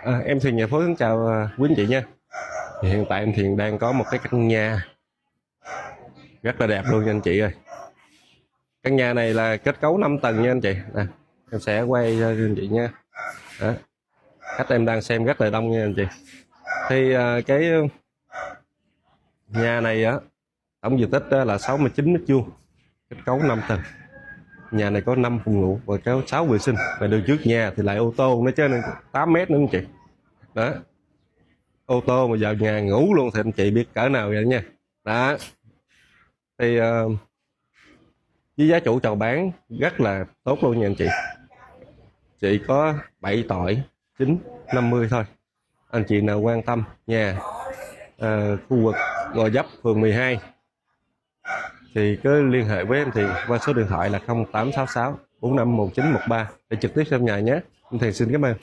Em Thiện nhà phố xin chào quý anh chị nha. Thì hiện tại em Thiện đang có một cái căn nhà rất là đẹp luôn nha anh chị ơi. Căn nhà này là kết cấu 5 tầng nha anh chị. Em sẽ quay cho anh chị nha. Đó. Khách em đang xem rất là đông nha anh chị. Thì cái nhà này á, tổng diện tích là 69 mét vuông, kết cấu 5 tầng. Nhà này có 5 phòng ngủ và có 6 vệ sinh. Và đường trước nhà thì lại ô tô nó trên 8 mét nữa anh chị. Đó, ô tô mà vào nhà ngủ luôn thì anh chị biết cỡ nào vậy nha. Đó thì với giá chủ chào bán rất là tốt luôn nha anh chị, chỉ có 7 tỏi 950 thôi. Anh chị nào quan tâm nhà khu vực Gò Vấp phường 12 thì cứ liên hệ với em Thiện qua số điện thoại là 0866 451913 để trực tiếp xem nhà nhé. Em Thiện xin cảm ơn.